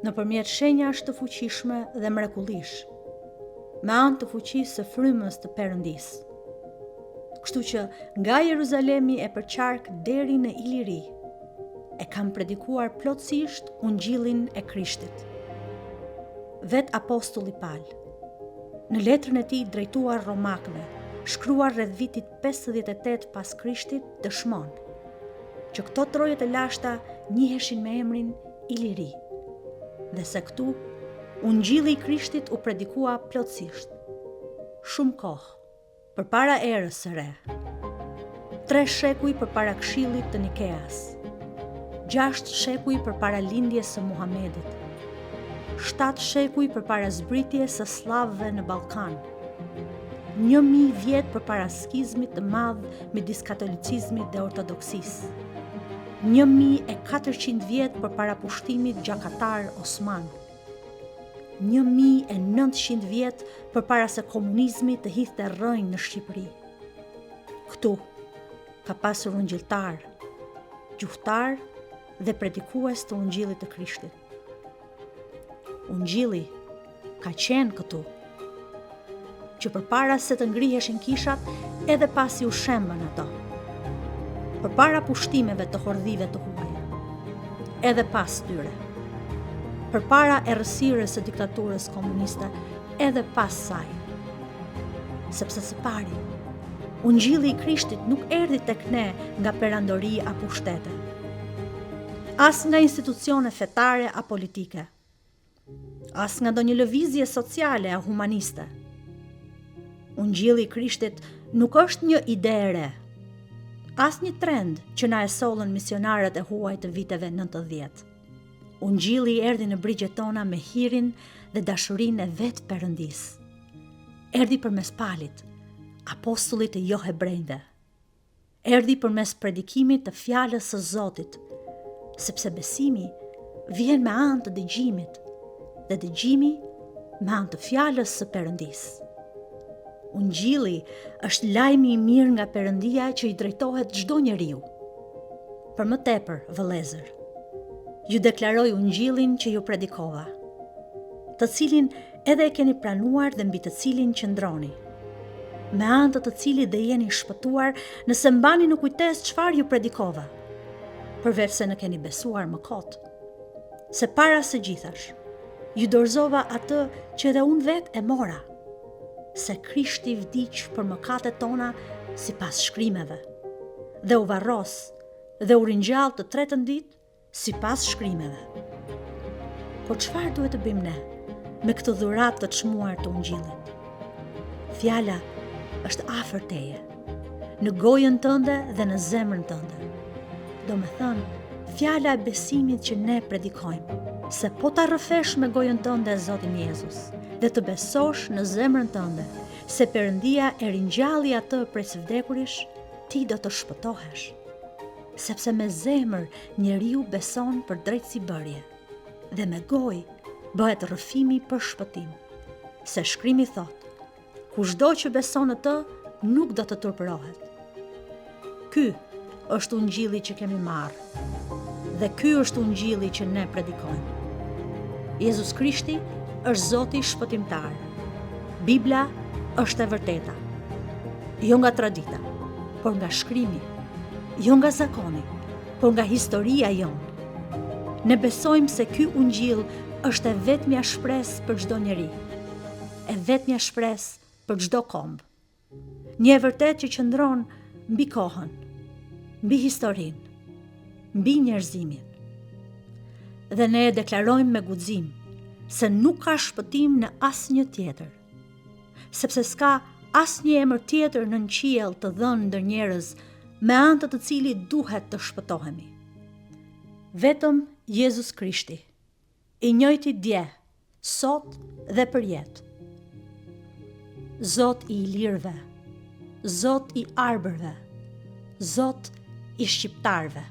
nëpërmjet shenjash të fuqishme dhe mrekullish, me anë të fuqisë së frymës të Perëndisë. Kështu që nga Jeruzalemi e përqark deri në Iliri, e kam predikuar plotësisht ungjillin e Krishtit. Vet apostulli Paul, në letrën e tij drejtuar romakëve, shkruar rreth vitit 58 pas Krishtit, dëshmon që këto trojet e lashta njiheshin me emrin Iliri, dhe se këtu ungjilli i Krishtit u predikua plotësisht, shumë kohë përpara erës së re, 3 shekuj përpara Këshillit të Nikeas, 6 shekuj përpara lindjes së Muhamedit, 7 shekuj përpara zbritjes së slavëve në Ballkan, 1000 vjet përpara skizmit të madh midis katolicizmit dhe ortodoksisë, 1400 vjet përpara pushtimit gjakatar Osman, 1900 vjet përpara se komunizmi të hidhte rrënjë në Shqipëri. Këtu ka pasur ungjilltar, gjuhtar dhe predikues të ungjillit të Krishtit. Ungjilli ka qenë këtu, që përpara se të ngriheshin kishat, edhe pasi u shembën ato, përpara pushtimeve të hordhive të huaja, edhe pas tyre, përpara errësirës së diktaturës komuniste, edhe pas saj. Sepse së pari, ungjilli i Krishtit nuk erdhi tek ne nga perandori apo shtete, as nga institucione fetare apo politike, as nga ndonjë lëvizje sociale apo humaniste. Ungjilli i Krishtit nuk është një ide e re, as një trend që na e sollën misionarët e huaj të viteve 90. Ungjilli erdhi në brigjet tona me hirin dhe dashurinë e vet Perëndisë. Erdhi përmes Palit, apostullit të jo hebrejve. Erdhi përmes predikimit të fjalës së Zotit, sepse besimi vjen me anë të dëgjimit, dhe dëgjimi me anë të fjalës së Perëndisë. Ungjilli është lajmi i mirë nga Perëndia që i drejtohet çdo njeriu. Për më tepër, vëllezër, ju deklaroj ungjillin që ju predikova, të cilin edhe e keni pranuar dhe mbi të cilin qëndroni, me anë të cilit dhe jeni shpëtuar nëse mbani në kujtesë çfarë ju predikova, përveç se në keni besuar më kot. Se para së gjithash, ju dorëzova atë që edhe unë vet e mora, se Krishti vdiq për mëkatet tona sipas shkrimeve, dhe u varros dhe u ringjall të tretën ditë sipas shkrimeve. Por çfarë duhet të bëjmë ne me këtë dhuratë të çmuar të ungjillit? Fjala është afër teje, në gojën tënde dhe në zemrën tënde. Do me thënë, fjala e besimit që ne predikojmë, se po ta rrëfesh me gojën tënde Zotin Jezus, dhe të besosh në zemrën tënde se Perëndia e ringjalli atë prej së vdekurish, ti do të shpëtohesh. Sepse me zemër njeriu beson për drejtësibërje, dhe me gojë bëhet rrëfimi për shpëtim. Se shkrimi thot, kushdo që beson në të, nuk do të turpërohet. Ky është ungjilli që kemi marrë, dhe ky është ungjilli që ne predikojmë. Jezus Krishti është Zoti shpëtimtar. Bibla është e vërteta. Jo nga tradita, por nga shkrimi. Jo nga zakoni, por nga historia jonë. Ne besojmë se ky ungjill është e vetmja shpresë për çdo njeri, e vetmja shpresë për çdo komb. Një e vërtet që qëndron mbi kohën, mbi historinë, mbi njerëzimin. Dhe ne e deklarojmë me guxim se nuk ka shpëtim në asnjë tjetër, sepse s'ka asnjë emër tjetër nën qiell të dhënë ndër njerëz me anë të cilit duhet të shpëtohemi. Vetëm Jezus Krishti, i njëjti dje, sot dhe përjetë. Zot i ilirëve, Zot i arbërve, Zot i shqiptarëve.